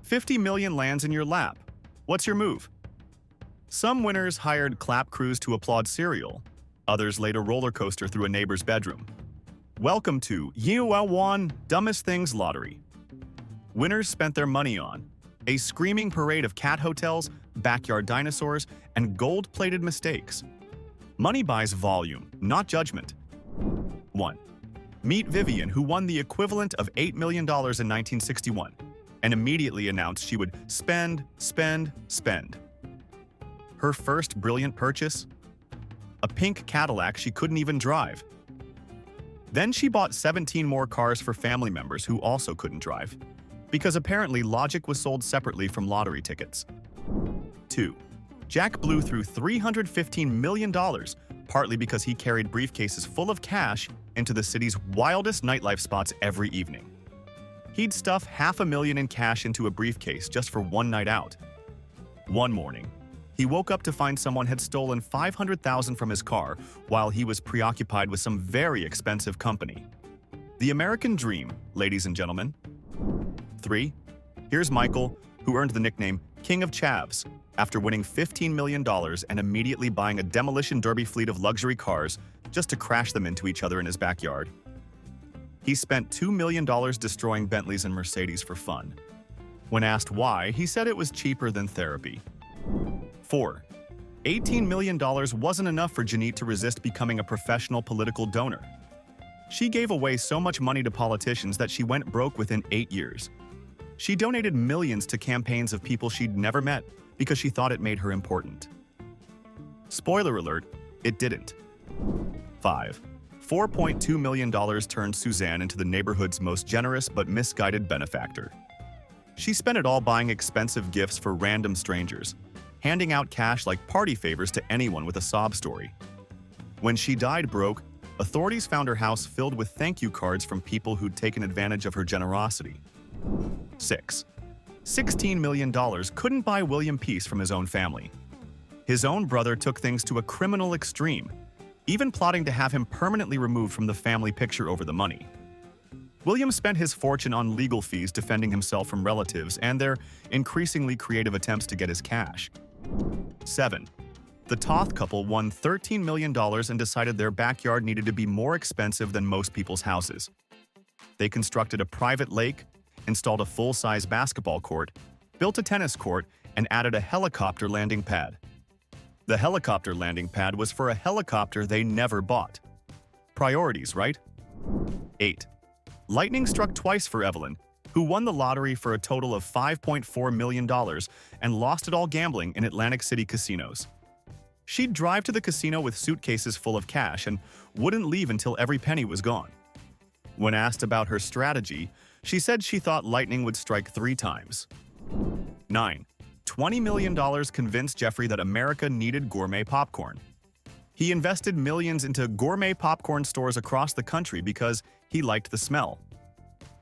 50 million lands in your lap. What's your move? Some winners hired clap crews to applaud cereal. Others laid a roller coaster through a neighbor's bedroom. Welcome to You Won Dumbest Things Lottery. Winners spent their money on a screaming parade of cat hotels, backyard dinosaurs, and gold-plated mistakes. Money buys volume, not judgment. 1. Meet Vivian, who won the equivalent of $8 million in 1961, and immediately announced she would spend. Her first brilliant purchase? A pink Cadillac she couldn't even drive. Then she bought 17 more cars for family members who also couldn't drive, because apparently logic was sold separately from lottery tickets. 2. Jack blew through $315 million, partly because he carried briefcases full of cash into the city's wildest nightlife spots every evening. He'd stuff $500,000 in cash into a briefcase just for one night out. One morning, he woke up to find someone had stolen $500,000 from his car while he was preoccupied with some very expensive company. The American dream, ladies and gentlemen. 3. Here's Michael, who earned the nickname King of Chavs after winning $15 million and immediately buying a demolition derby fleet of luxury cars just to crash them into each other in his backyard. He spent $2 million destroying Bentleys and Mercedes for fun. When asked why, he said it was cheaper than therapy. 4. $18 million wasn't enough for Janette to resist becoming a professional political donor. She gave away so much money to politicians that she went broke within 8 years. She donated millions to campaigns of people she'd never met because she thought it made her important. Spoiler alert, it didn't. 5. $4.2 million turned Suzanne into the neighborhood's most generous but misguided benefactor. She spent it all buying expensive gifts for random strangers, handing out cash like party favors to anyone with a sob story. When she died broke, authorities found her house filled with thank you cards from people who'd taken advantage of her generosity. 6. $16 million couldn't buy William peace from his own family. His own brother took things to a criminal extreme, even plotting to have him permanently removed from the family picture over the money. William spent his fortune on legal fees defending himself from relatives and their increasingly creative attempts to get his cash. 7. The Toth couple won $13 million and decided their backyard needed to be more expensive than most people's houses. They constructed a private lake, installed a full-size basketball court, built a tennis court, and added a helicopter landing pad. The helicopter landing pad was for a helicopter they never bought. Priorities, right? 8. Lightning struck twice for Evelyn, who won the lottery for a total of $5.4 million and lost it all gambling in Atlantic City casinos. She'd drive to the casino with suitcases full of cash and wouldn't leave until every penny was gone. When asked about her strategy, she said she thought lightning would strike 3 times. 9. $20 million convinced Jeffrey that America needed gourmet popcorn. He invested millions into gourmet popcorn stores across the country because he liked the smell.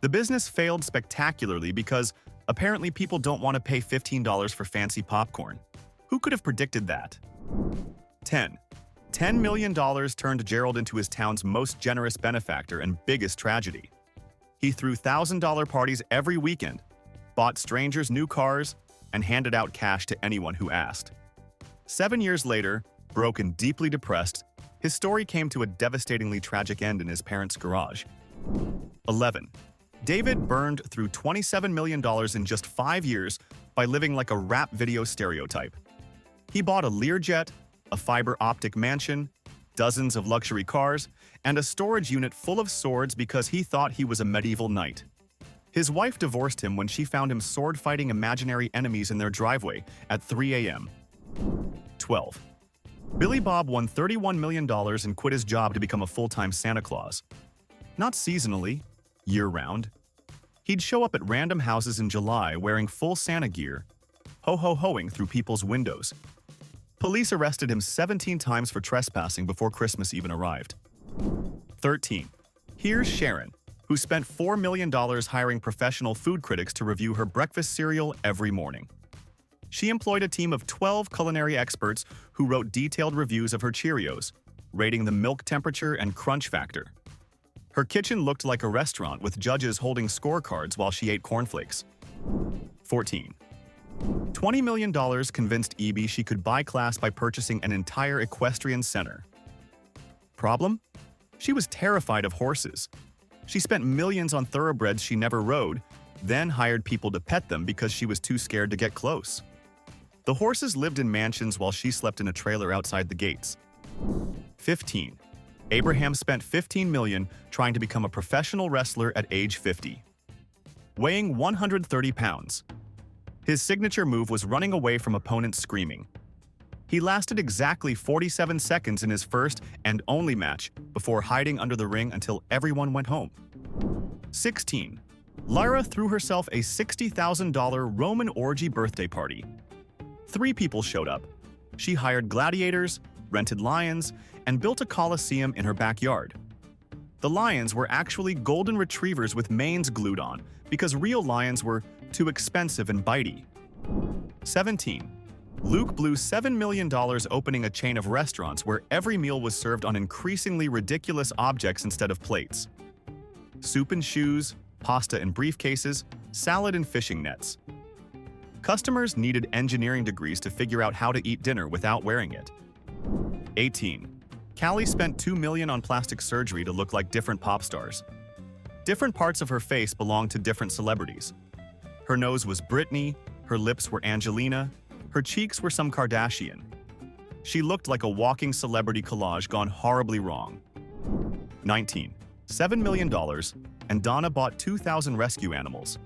The business failed spectacularly because apparently people don't want to pay $15 for fancy popcorn. Who could have predicted that? 10. $10 million turned Gerald into his town's most generous benefactor and biggest tragedy. He threw $1,000 parties every weekend, bought strangers new cars, and handed out cash to anyone who asked. 7 years later, broke and deeply depressed, his story came to a devastatingly tragic end in his parents' garage. 11. David burned through $27 million in just 5 years by living like a rap video stereotype. He bought a Learjet, a fiber-optic mansion, dozens of luxury cars, and a storage unit full of swords because he thought he was a medieval knight. His wife divorced him when she found him sword-fighting imaginary enemies in their driveway at 3 a.m. 12. Billy Bob won $31 million and quit his job to become a full-time Santa Claus. Not seasonally, year-round. He'd show up at random houses in July wearing full Santa gear, ho-ho-hoing through people's windows. Police arrested him 17 times for trespassing before Christmas even arrived. 13. Here's Sharon, who spent $4 million hiring professional food critics to review her breakfast cereal every morning. She employed a team of 12 culinary experts who wrote detailed reviews of her Cheerios, rating the milk temperature and crunch factor. Her kitchen looked like a restaurant with judges holding scorecards while she ate cornflakes. 14. $20 million convinced Evie she could buy class by purchasing an entire equestrian center. Problem? She was terrified of horses. She spent millions on thoroughbreds she never rode, then hired people to pet them because she was too scared to get close. The horses lived in mansions while she slept in a trailer outside the gates. 15. Abraham spent $15 million trying to become a professional wrestler at age 50. Weighing 130 pounds. His signature move was running away from opponents screaming. He lasted exactly 47 seconds in his first and only match before hiding under the ring until everyone went home. 16. Lyra threw herself a $60,000 Roman orgy birthday party. 3 people showed up. She hired gladiators, rented lions, and built a coliseum in her backyard. The lions were actually golden retrievers with manes glued on because real lions were too expensive and bitey. 17. Luke blew $7 million opening a chain of restaurants where every meal was served on increasingly ridiculous objects instead of plates. Soup and shoes, pasta in briefcases, salad and fishing nets. Customers needed engineering degrees to figure out how to eat dinner without wearing it. 18. Callie spent $2 million on plastic surgery to look like different pop stars. Different parts of her face belonged to different celebrities. Her nose was Britney, her lips were Angelina, her cheeks were some Kardashian. She looked like a walking celebrity collage gone horribly wrong. 19. $7 million, and Donna bought 2,000 rescue animals.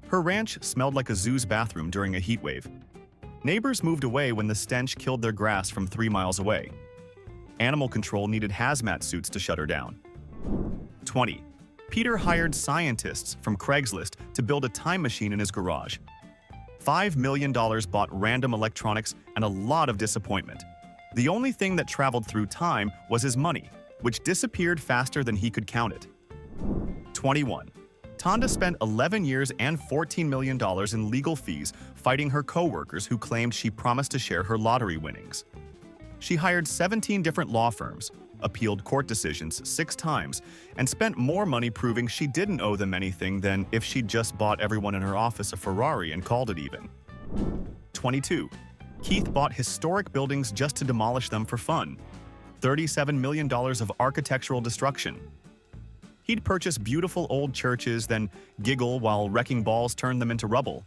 Her ranch smelled like a zoo's bathroom during a heat wave. Neighbors moved away when the stench killed their grass from 3 miles away. Animal control needed hazmat suits to shut her down. 20. Peter hired scientists from Craigslist to build a time machine in his garage. $5 million bought random electronics and a lot of disappointment. The only thing that traveled through time was his money, which disappeared faster than he could count it. 21. Tonda spent 11 years and $14 million in legal fees fighting her co-workers who claimed she promised to share her lottery winnings. She hired 17 different law firms, appealed court decisions 6 times, and spent more money proving she didn't owe them anything than if she'd just bought everyone in her office a Ferrari and called it even. 22. Keith bought historic buildings just to demolish them for fun. $37 million of architectural destruction. He'd purchase beautiful old churches, then giggle while wrecking balls turned them into rubble.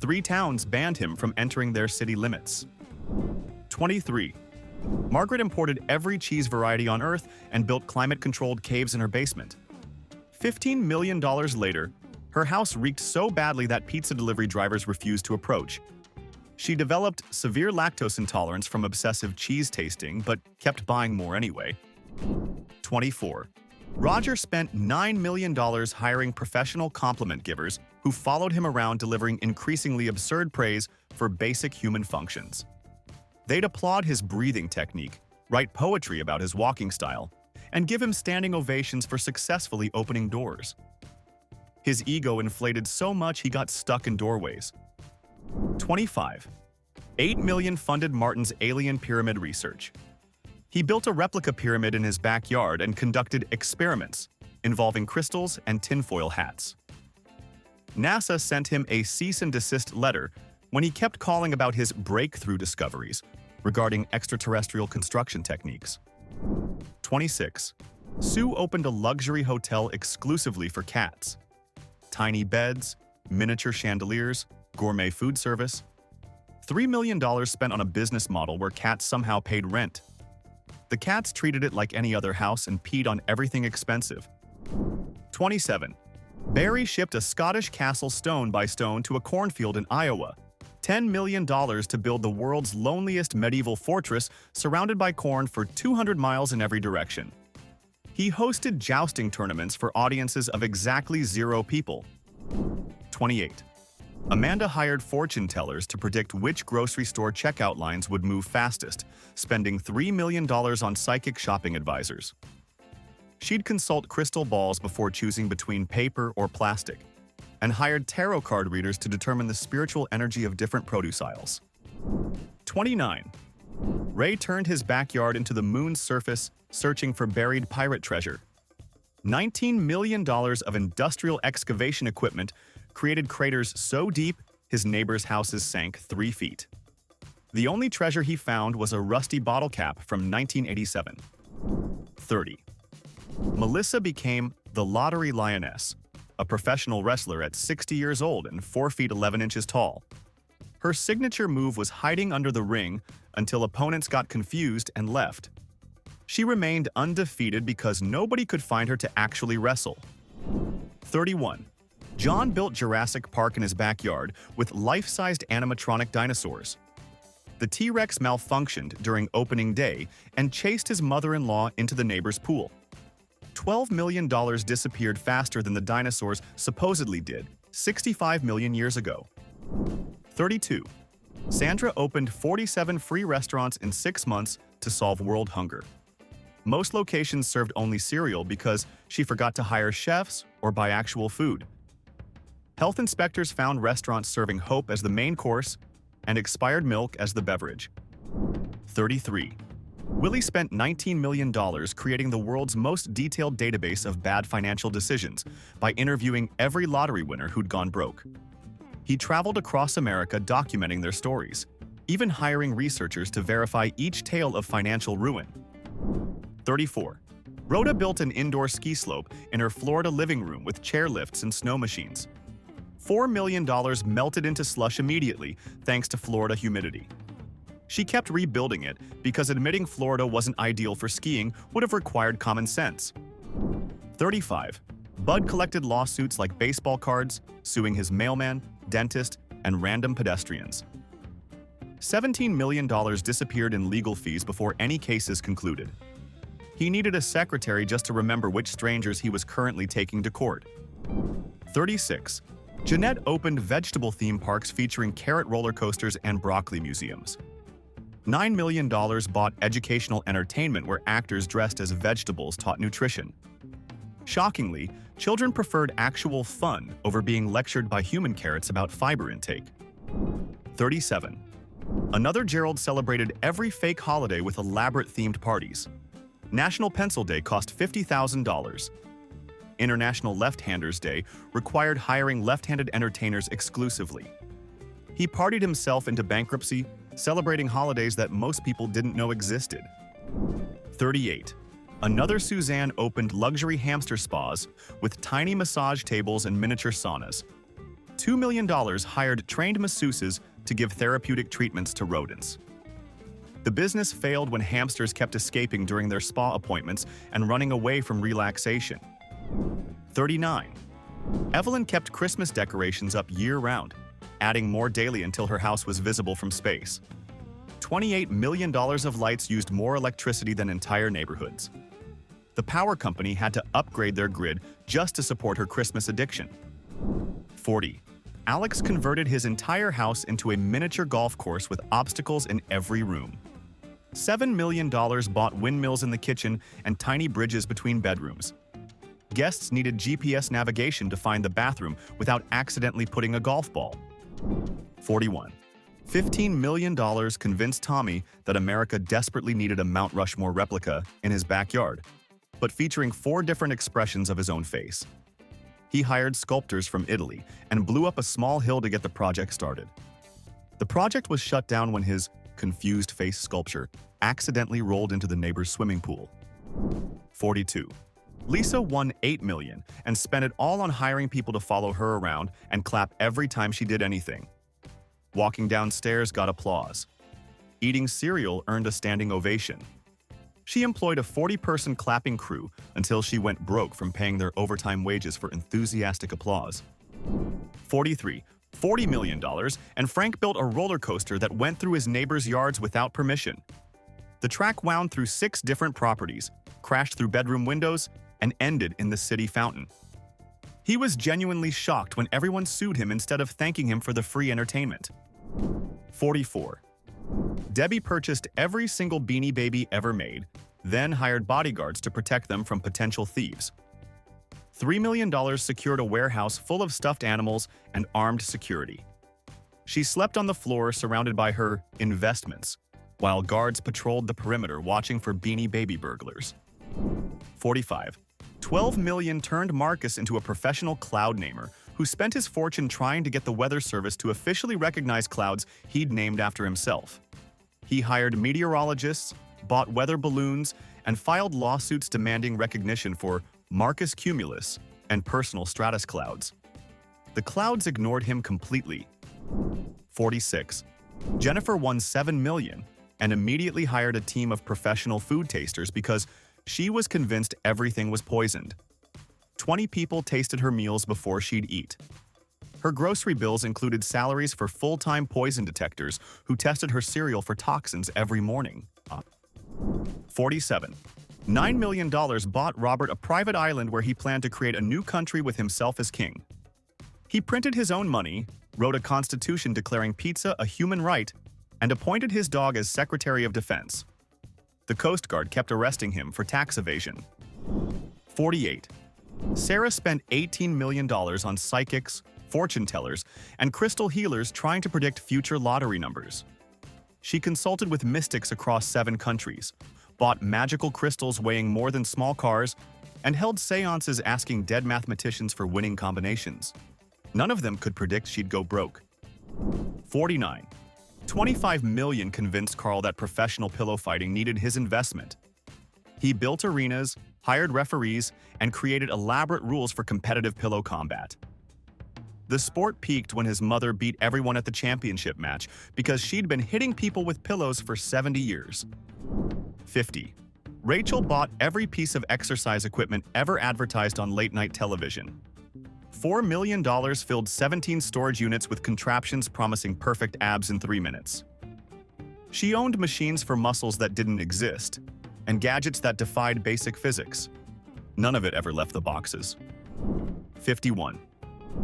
3 towns banned him from entering their city limits. 23. Margaret imported every cheese variety on Earth and built climate-controlled caves in her basement. $15 million later, her house reeked so badly that pizza delivery drivers refused to approach. She developed severe lactose intolerance from obsessive cheese tasting, but kept buying more anyway. 24. Roger spent $9 million hiring professional compliment givers who followed him around delivering increasingly absurd praise for basic human functions. They'd applaud his breathing technique, write poetry about his walking style, and give him standing ovations for successfully opening doors. His ego inflated so much he got stuck in doorways. 25. $8 million funded Martin's alien pyramid research. He built a replica pyramid in his backyard and conducted experiments involving crystals and tinfoil hats. NASA sent him a cease and desist letter when he kept calling about his breakthrough discoveries regarding extraterrestrial construction techniques. 26. Sue opened a luxury hotel exclusively for cats. Tiny beds, miniature chandeliers, gourmet food service. $3 million spent on a business model where cats somehow paid rent. The cats treated it like any other house and peed on everything expensive. 27. Barry shipped a Scottish castle stone by stone to a cornfield in Iowa. $10 million to build the world's loneliest medieval fortress surrounded by corn for 200 miles in every direction. He hosted jousting tournaments for audiences of exactly 0 people. 28. Amanda hired fortune tellers to predict which grocery store checkout lines would move fastest, spending $3 million on psychic shopping advisors. She'd consult crystal balls before choosing between paper or plastic, and hired tarot card readers to determine the spiritual energy of different produce aisles. 29. Ray turned his backyard into the moon's surface, searching for buried pirate treasure. $19 million of industrial excavation equipment created craters so deep His neighbor's houses sank 3 feet. The only treasure he found was a rusty bottle cap from 1987. 30. Melissa became the Lottery Lioness, a professional wrestler at 60 years old and 4 feet 11 inches tall. Her signature move was hiding under the ring until opponents got confused and left. She remained undefeated because nobody could find her to actually wrestle. 31. John built Jurassic Park in his backyard with life-sized animatronic dinosaurs. The T-Rex malfunctioned during opening day and chased his mother-in-law into the neighbor's pool. $12 million disappeared faster than the dinosaurs supposedly did 65 million years ago. 32. Sandra opened 47 free restaurants in 6 months to solve world hunger. Most locations served only cereal because she forgot to hire chefs or buy actual food. Health inspectors found restaurants serving hope as the main course and expired milk as the beverage. 33. Willie spent $19 million creating the world's most detailed database of bad financial decisions by interviewing every lottery winner who'd gone broke. He traveled across America documenting their stories, even hiring researchers to verify each tale of financial ruin. 34. Rhoda built an indoor ski slope in her Florida living room with chairlifts and snow machines. $4 million melted into slush immediately thanks to Florida humidity. She kept rebuilding it because admitting Florida wasn't ideal for skiing would have required common sense. 35. Bud collected lawsuits like baseball cards, suing his mailman, dentist, and random pedestrians. $17 million disappeared in legal fees before any cases concluded. He needed a secretary just to remember which strangers he was currently taking to court. 36. Jeanette opened vegetable theme parks featuring carrot roller coasters and broccoli museums. $9 million bought educational entertainment where actors dressed as vegetables taught nutrition. Shockingly, children preferred actual fun over being lectured by human carrots about fiber intake. 37. Another Gerald celebrated every fake holiday with elaborate themed parties. National Pencil Day cost $50,000. International Left-Handers Day required hiring left-handed entertainers exclusively. He partied himself into bankruptcy, celebrating holidays that most people didn't know existed. 38. Another Suzanne opened luxury hamster spas with tiny massage tables and miniature saunas. $2 million hired trained masseuses to give therapeutic treatments to rodents. The business failed when hamsters kept escaping during their spa appointments and running away from relaxation. 39. Evelyn kept Christmas decorations up year-round, adding more daily until her house was visible from space. $28 million of lights used more electricity than entire neighborhoods. The power company had to upgrade their grid just to support her Christmas addiction. 40. Alex converted his entire house into a miniature golf course with obstacles in every room. $7 million bought windmills in the kitchen and tiny bridges between bedrooms. Guests needed GPS navigation to find the bathroom without accidentally putting a golf ball. 41. $15 million convinced Tommy that America desperately needed a Mount Rushmore replica in his backyard, but featuring 4 different expressions of his own face. He hired sculptors from Italy and blew up a small hill to get the project started. The project was shut down when his confused face sculpture accidentally rolled into the neighbor's swimming pool. 42. Lisa won $8 million and spent it all on hiring people to follow her around and clap every time she did anything. Walking downstairs got applause. Eating cereal earned a standing ovation. She employed a 40-person clapping crew until she went broke from paying their overtime wages for enthusiastic applause. 43. $40 million, and Frank built a roller coaster that went through his neighbors' yards without permission. The track wound through 6 different properties, crashed through bedroom windows, and ended in the city fountain. He was genuinely shocked when everyone sued him instead of thanking him for the free entertainment. 44. Debbie purchased every single Beanie Baby ever made, then hired bodyguards to protect them from potential thieves. $3 million secured a warehouse full of stuffed animals and armed security. She slept on the floor surrounded by her investments, while guards patrolled the perimeter watching for Beanie Baby burglars. 45. $12 million turned Marcus into a professional cloud namer who spent his fortune trying to get the Weather Service to officially recognize clouds he'd named after himself. He hired meteorologists, bought weather balloons, and filed lawsuits demanding recognition for Marcus Cumulus and personal stratus clouds. The clouds ignored him completely. 46. Jennifer won $7 million and immediately hired a team of professional food tasters because she was convinced everything was poisoned. 20 people tasted her meals before she'd eat. Her grocery bills included salaries for full-time poison detectors who tested her cereal for toxins every morning. 47. $9 million bought Robert a private island where he planned to create a new country with himself as king. He printed his own money, wrote a constitution declaring pizza a human right, and appointed his dog as Secretary of Defense. The Coast Guard kept arresting him for tax evasion. 48. Sarah spent $18 million on psychics, fortune tellers, and crystal healers trying to predict future lottery numbers. She consulted with mystics across 7 countries, bought magical crystals weighing more than small cars, and held seances asking dead mathematicians for winning combinations. None of them could predict she'd go broke. 49. $25 million convinced Carl that professional pillow fighting needed his investment. He built arenas, hired referees, and created elaborate rules for competitive pillow combat. The sport peaked when his mother beat everyone at the championship match because she'd been hitting people with pillows for 70 years. 50. Rachel bought every piece of exercise equipment ever advertised on late-night television. $4 million filled 17 storage units with contraptions promising perfect abs in 3 minutes. She owned machines for muscles that didn't exist, and gadgets that defied basic physics. None of it ever left the boxes. 51.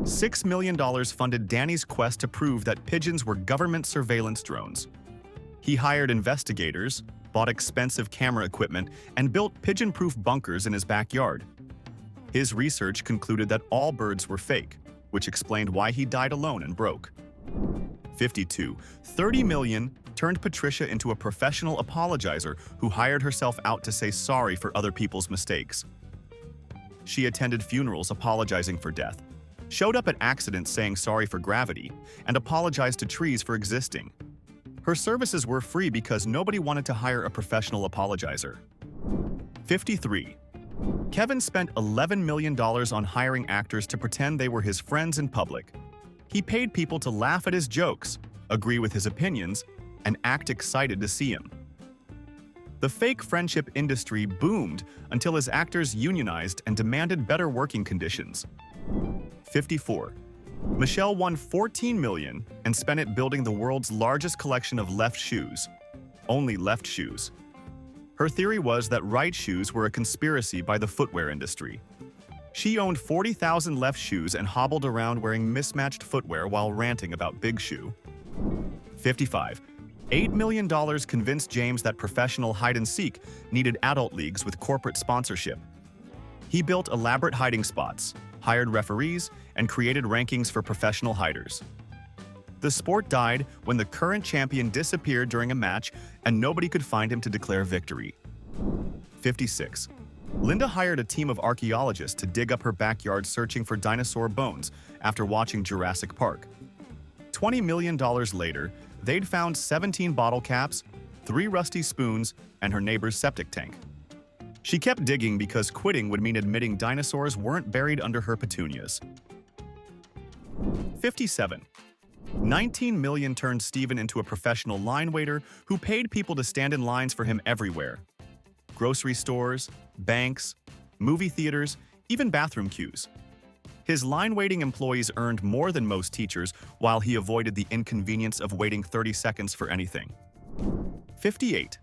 $6 million funded Danny's quest to prove that pigeons were government surveillance drones. He hired investigators, bought expensive camera equipment, and built pigeon-proof bunkers in his backyard. His research concluded that all birds were fake, which explained why he died alone and broke. 52. $30 million turned Patricia into a professional apologizer who hired herself out to say sorry for other people's mistakes. She attended funerals apologizing for death, showed up at accidents saying sorry for gravity, and apologized to trees for existing. Her services were free because nobody wanted to hire a professional apologizer. 53. Kevin spent $11 million on hiring actors to pretend they were his friends in public. He paid people to laugh at his jokes, agree with his opinions, and act excited to see him. The fake friendship industry boomed until his actors unionized and demanded better working conditions. 54. Michelle won $14 million and spent it building the world's largest collection of left shoes. Only left shoes. Her theory was that right shoes were a conspiracy by the footwear industry. She owned 40,000 left shoes and hobbled around wearing mismatched footwear while ranting about Big Shoe. 55. $8 million convinced James that professional hide-and-seek needed adult leagues with corporate sponsorship. He built elaborate hiding spots, hired referees, and created rankings for professional hiders. The sport died when the current champion disappeared during a match and nobody could find him to declare victory. 56. Linda hired a team of archaeologists to dig up her backyard searching for dinosaur bones after watching Jurassic Park. $20 million later, they'd found 17 bottle caps, 3 rusty spoons, and her neighbor's septic tank. She kept digging because quitting would mean admitting dinosaurs weren't buried under her petunias. 57. $19 million turned Steven into a professional line waiter who paid people to stand in lines for him everywhere. Grocery stores, banks, movie theaters, even bathroom queues. His line-waiting employees earned more than most teachers while he avoided the inconvenience of waiting 30 seconds for anything. 58.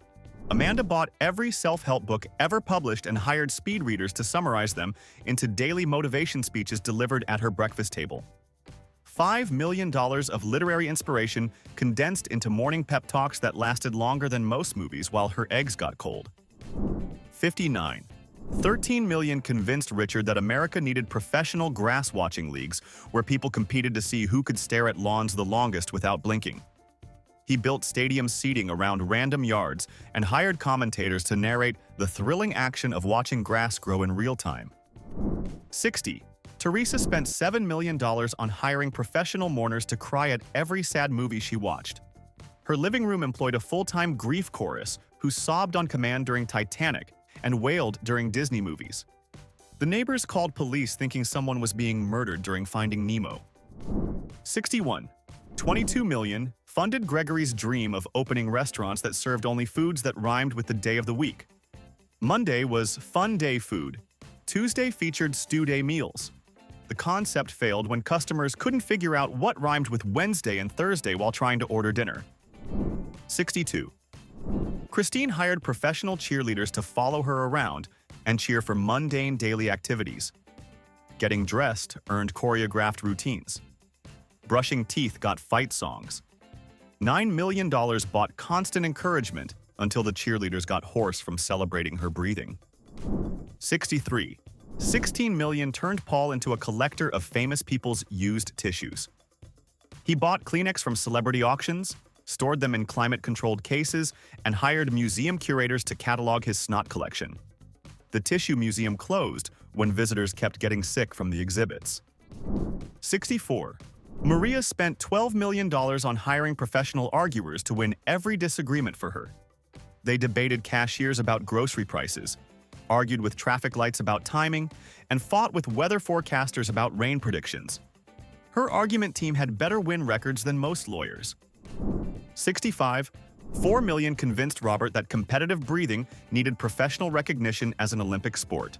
Amanda bought every self-help book ever published and hired speed readers to summarize them into daily motivation speeches delivered at her breakfast table. $5 million of literary inspiration condensed into morning pep talks that lasted longer than most movies while her eggs got cold. 59. $13 million convinced Richard that America needed professional grass-watching leagues where people competed to see who could stare at lawns the longest without blinking. He built stadium seating around random yards and hired commentators to narrate the thrilling action of watching grass grow in real time. 60. Teresa spent $7 million on hiring professional mourners to cry at every sad movie she watched. Her living room employed a full-time grief chorus who sobbed on command during Titanic and wailed during Disney movies. The neighbors called police thinking someone was being murdered during Finding Nemo. 61. 22 million funded Gregory's dream of opening restaurants that served only foods that rhymed with the day of the week. Monday was Fun Day Food. Tuesday featured Stew Day meals. The concept failed when customers couldn't figure out what rhymed with Wednesday and Thursday while trying to order dinner. 62. Christine hired professional cheerleaders to follow her around and cheer for mundane daily activities. Getting dressed earned choreographed routines. Brushing teeth got fight songs. $9 million bought constant encouragement until the cheerleaders got hoarse from celebrating her breathing. 63. 16 million turned Paul into a collector of famous people's used tissues. He bought Kleenex from celebrity auctions, stored them in climate-controlled cases, and hired museum curators to catalog his snot collection. The tissue museum closed when visitors kept getting sick from the exhibits. 64. Maria spent $12 million on hiring professional arguers to win every disagreement for her. They debated cashiers about grocery prices, argued with traffic lights about timing, and fought with weather forecasters about rain predictions. Her argument team had better win records than most lawyers. 65. 4 million convinced Robert that competitive breathing needed professional recognition as an Olympic sport.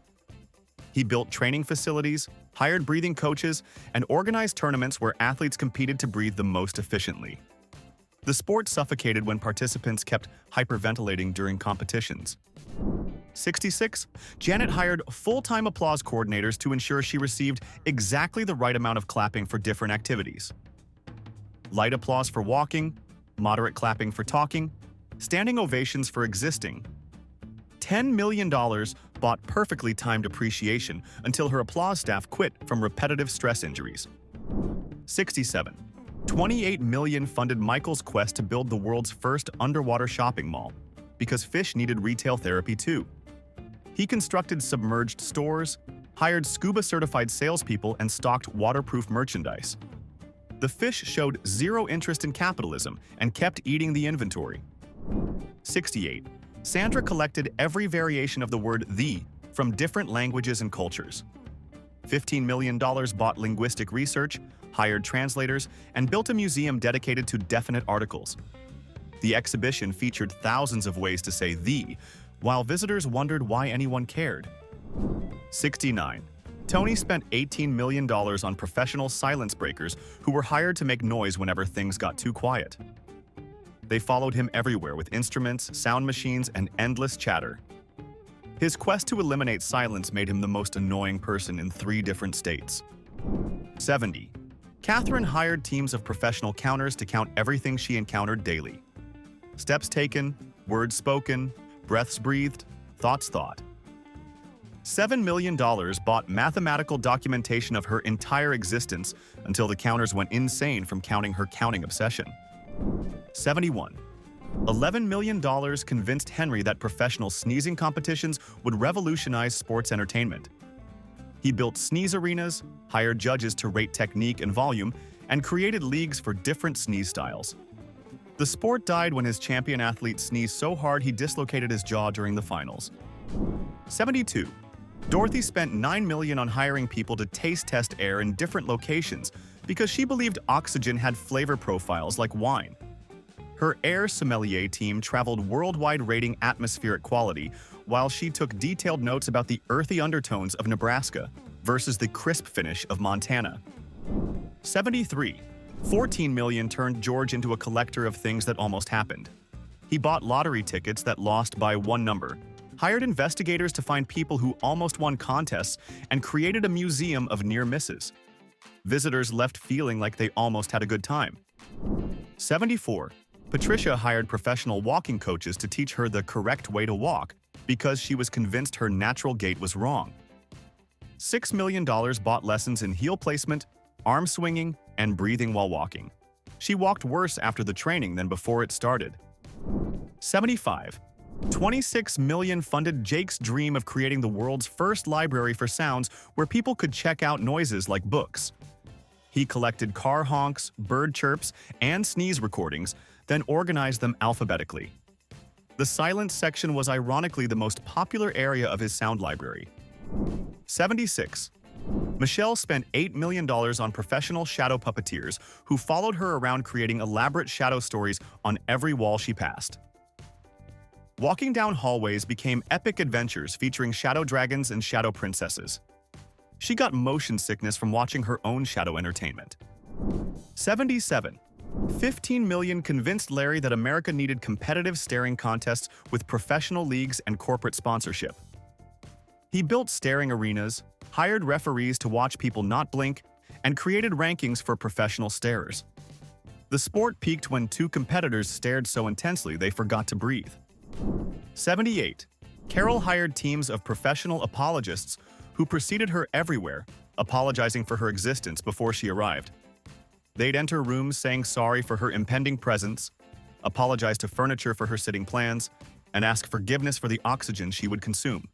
He built training facilities, hired breathing coaches, and organized tournaments where athletes competed to breathe the most efficiently. The sport suffocated when participants kept hyperventilating during competitions. 66. Janet hired full-time applause coordinators to ensure she received exactly the right amount of clapping for different activities. Light applause for walking, moderate clapping for talking, standing ovations for existing. $10 million bought perfectly timed appreciation until her applause staff quit from repetitive stress injuries. 67. 28 million funded Michael's quest to build the world's first underwater shopping mall, because fish needed retail therapy too. He constructed submerged stores, hired scuba-certified salespeople, and stocked waterproof merchandise. The fish showed zero interest in capitalism and kept eating the inventory. 68. Sandra collected every variation of the word "the" from different languages and cultures. $15 million bought linguistic research, hired translators, and built a museum dedicated to definite articles. The exhibition featured thousands of ways to say "the," while visitors wondered why anyone cared. 69. Tony spent $18 million on professional silence breakers who were hired to make noise whenever things got too quiet. They followed him everywhere with instruments, sound machines, and endless chatter. His quest to eliminate silence made him the most annoying person in 3 different states. 70. Catherine hired teams of professional counters to count everything she encountered daily. Steps taken, words spoken, breaths breathed, thoughts thought. $7 million bought mathematical documentation of her entire existence until the counters went insane from counting her counting obsession. 71. $11 million convinced Henry that professional sneezing competitions would revolutionize sports entertainment. He built sneeze arenas, hired judges to rate technique and volume, and created leagues for different sneeze styles. The sport died when his champion athlete sneezed so hard he dislocated his jaw during the finals. 72. Dorothy spent $9 million on hiring people to taste test air in different locations because she believed oxygen had flavor profiles like wine. Her air sommelier team traveled worldwide rating atmospheric quality, while she took detailed notes about the earthy undertones of Nebraska versus the crisp finish of Montana. 73. 14 million turned George into a collector of things that almost happened. He bought lottery tickets that lost by 1 number, hired investigators to find people who almost won contests, and created a museum of near misses. Visitors left feeling like they almost had a good time. 74. Patricia hired professional walking coaches to teach her the correct way to walk because she was convinced her natural gait was wrong. $6 million bought lessons in heel placement, arm swinging, and breathing while walking. She walked worse after the training than before it started. 75. 26 million funded Jake's dream of creating the world's first library for sounds where people could check out noises like books. He collected car honks, bird chirps, and sneeze recordings, then organized them alphabetically. The silence section was ironically the most popular area of his sound library. 76. Michelle spent $8 million on professional shadow puppeteers who followed her around creating elaborate shadow stories on every wall she passed. Walking down hallways became epic adventures featuring shadow dragons and shadow princesses. She got motion sickness from watching her own shadow entertainment. 77. 15 million convinced Larry that America needed competitive staring contests with professional leagues and corporate sponsorship. He built staring arenas, hired referees to watch people not blink, and created rankings for professional starers. The sport peaked when two competitors stared so intensely they forgot to breathe. 78. Carol hired teams of professional apologists who preceded her everywhere, apologizing for her existence before she arrived. They'd enter rooms saying sorry for her impending presence, apologize to furniture for her sitting plans, and ask forgiveness for the oxygen she would consume.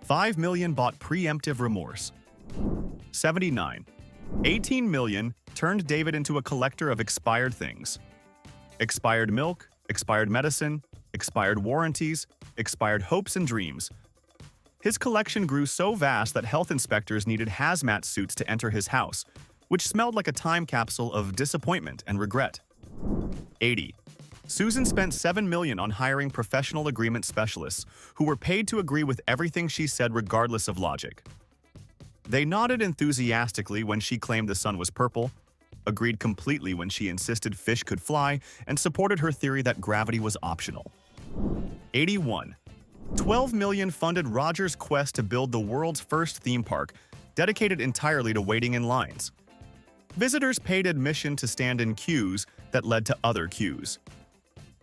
5 million bought preemptive remorse. 79. 18 million turned David into a collector of expired things. Expired milk, expired medicine, expired warranties, expired hopes and dreams. His collection grew so vast that health inspectors needed hazmat suits to enter his house, which smelled like a time capsule of disappointment and regret. 80. Susan spent $7 million on hiring professional agreement specialists who were paid to agree with everything she said regardless of logic. They nodded enthusiastically when she claimed the sun was purple, agreed completely when she insisted fish could fly, and supported her theory that gravity was optional. 81. 12 million funded Roger's quest to build the world's first theme park, dedicated entirely to waiting in lines. Visitors paid admission to stand in queues that led to other queues.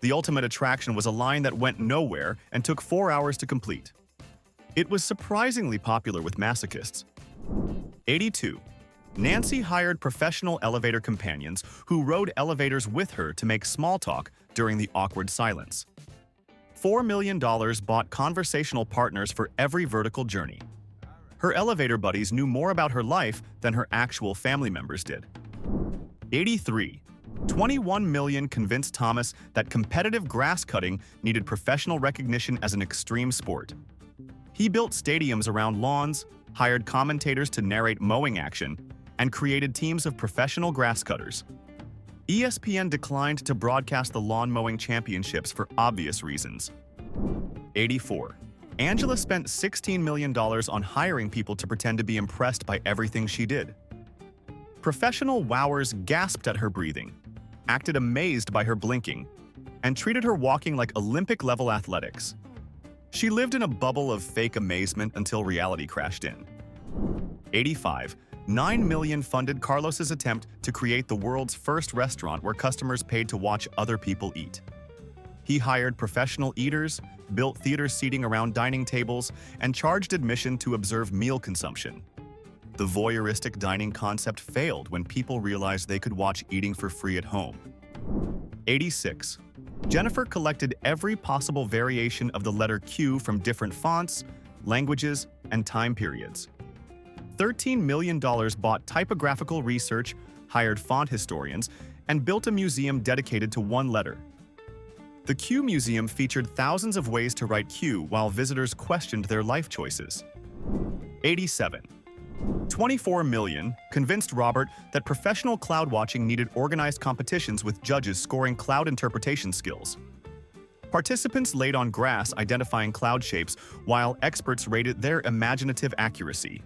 The ultimate attraction was a line that went nowhere and took 4 hours to complete. It was surprisingly popular with masochists. 82. Nancy hired professional elevator companions who rode elevators with her to make small talk during the awkward silence. $4 million bought conversational partners for every vertical journey. Her elevator buddies knew more about her life than her actual family members did. 83. 21 million convinced Thomas that competitive grass cutting needed professional recognition as an extreme sport. He built stadiums around lawns, hired commentators to narrate mowing action, and created teams of professional grass cutters. ESPN declined to broadcast the lawn mowing championships for obvious reasons. 84. Angela spent $16 million on hiring people to pretend to be impressed by everything she did. Professional wowers gasped at her breathing, acted amazed by her blinking, and treated her walking like Olympic-level athletics. She lived in a bubble of fake amazement until reality crashed in. 85. 9 million funded Carlos's attempt to create the world's first restaurant where customers paid to watch other people eat. He hired professional eaters, built theater seating around dining tables, and charged admission to observe meal consumption. The voyeuristic dining concept failed when people realized they could watch eating for free at home. 86. Jennifer collected every possible variation of the letter Q from different fonts, languages, and time periods. $13 million bought typographical research, hired font historians, and built a museum dedicated to one letter. The Q Museum featured thousands of ways to write Q while visitors questioned their life choices. 87. 24 million convinced Robert that professional cloud watching needed organized competitions with judges scoring cloud interpretation skills. Participants laid on grass identifying cloud shapes while experts rated their imaginative accuracy.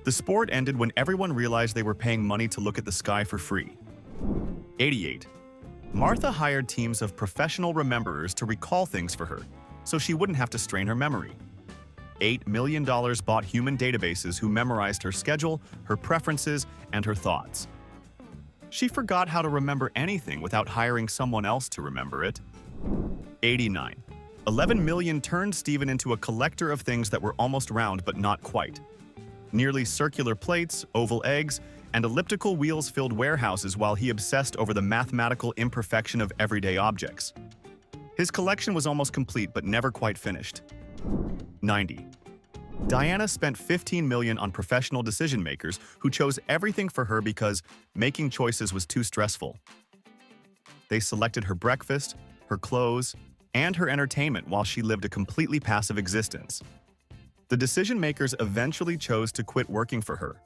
The sport ended when everyone realized they were paying money to look at the sky for free. 88. Martha hired teams of professional rememberers to recall things for her, so she wouldn't have to strain her memory. $8 million bought human databases who memorized her schedule, her preferences, and her thoughts. She forgot how to remember anything without hiring someone else to remember it. 89. 11 million turned Stephen into a collector of things that were almost round but not quite. Nearly circular plates, oval eggs, and elliptical wheels filled warehouses while he obsessed over the mathematical imperfection of everyday objects. His collection was almost complete but never quite finished. 90. Diana spent $15 million on professional decision-makers who chose everything for her because making choices was too stressful. They selected her breakfast, her clothes, and her entertainment while she lived a completely passive existence. The decision-makers eventually chose to quit working for her.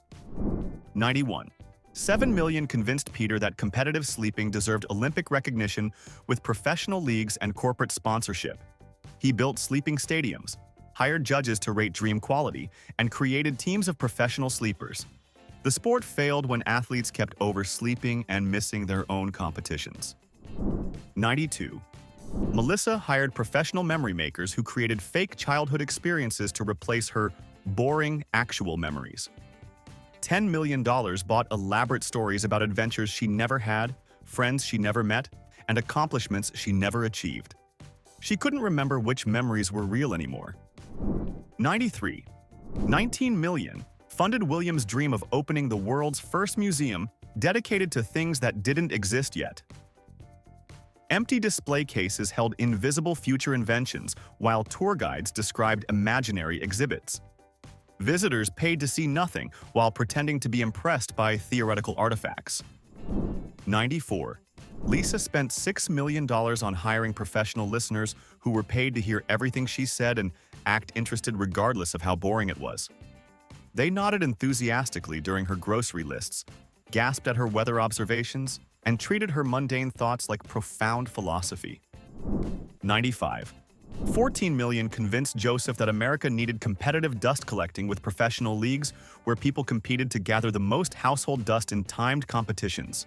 91. $7 million convinced Peter that competitive sleeping deserved Olympic recognition with professional leagues and corporate sponsorship. He built sleeping stadiums, hired judges to rate dream quality, and created teams of professional sleepers. The sport failed when athletes kept oversleeping and missing their own competitions. 92. Melissa hired professional memory makers who created fake childhood experiences to replace her boring actual memories. $10 million bought elaborate stories about adventures she never had, friends she never met, and accomplishments she never achieved. She couldn't remember which memories were real anymore. 93. $19 million funded William's dream of opening the world's first museum dedicated to things that didn't exist yet. Empty display cases held invisible future inventions, while tour guides described imaginary exhibits. Visitors paid to see nothing while pretending to be impressed by theoretical artifacts. 94. Lisa spent $6 million on hiring professional listeners who were paid to hear everything she said and act interested regardless of how boring it was. They nodded enthusiastically during her grocery lists, gasped at her weather observations, and treated her mundane thoughts like profound philosophy. 95. $14 million convinced Joseph that America needed competitive dust collecting with professional leagues where people competed to gather the most household dust in timed competitions.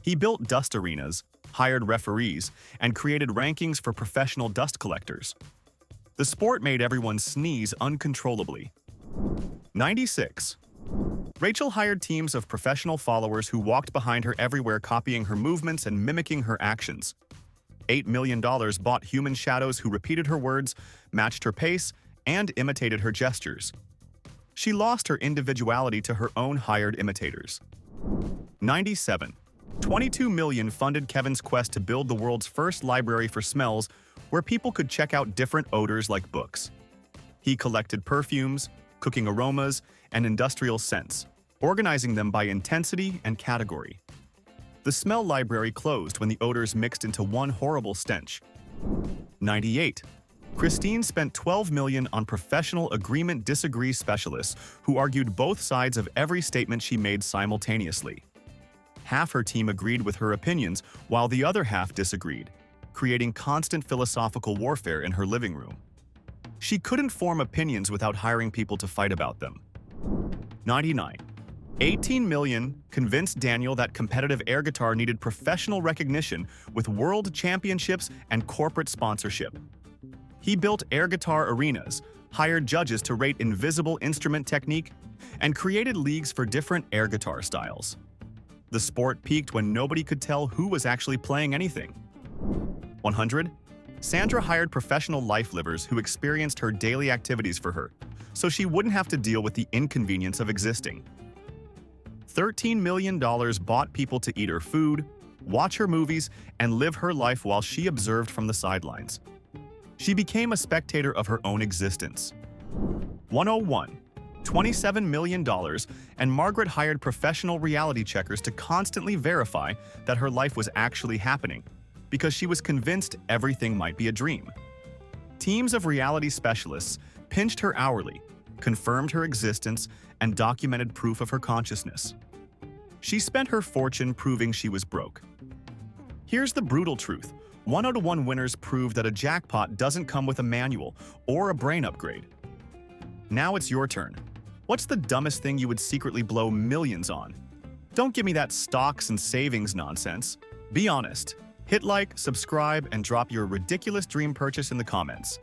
He built dust arenas, hired referees, and created rankings for professional dust collectors. The sport made everyone sneeze uncontrollably. 96. Rachel hired teams of professional followers who walked behind her everywhere, copying her movements and mimicking her actions. $8 million bought human shadows who repeated her words, matched her pace, and imitated her gestures. She lost her individuality to her own hired imitators. 97. $22 million funded Kevin's quest to build the world's first library for smells where people could check out different odors like books. He collected perfumes, cooking aromas, and industrial scents, organizing them by intensity and category. The smell library closed when the odors mixed into one horrible stench. 98. Christine spent $12 million on professional agreement-disagree specialists who argued both sides of every statement she made simultaneously. Half her team agreed with her opinions, while the other half disagreed, creating constant philosophical warfare in her living room. She couldn't form opinions without hiring people to fight about them. 99. $18 million convinced Daniel that competitive air guitar needed professional recognition with world championships and corporate sponsorship. He built air guitar arenas, hired judges to rate invisible instrument technique, and created leagues for different air guitar styles. The sport peaked when nobody could tell who was actually playing anything. 100. Sandra hired professional life livers who experienced her daily activities for her, so she wouldn't have to deal with the inconvenience of existing. $13 million bought people to eat her food, watch her movies, and live her life while she observed from the sidelines. She became a spectator of her own existence. 101. $27 million, and Margaret hired professional reality checkers to constantly verify that her life was actually happening, because she was convinced everything might be a dream. Teams of reality specialists pinched her hourly, confirmed her existence, and documented proof of her consciousness. She spent her fortune proving she was broke. Here's the brutal truth. 101 winners proved that a jackpot doesn't come with a manual or a brain upgrade. Now it's your turn. What's the dumbest thing you would secretly blow millions on? Don't give me that stocks and savings nonsense. Be honest. Hit like, subscribe, and drop your ridiculous dream purchase in the comments.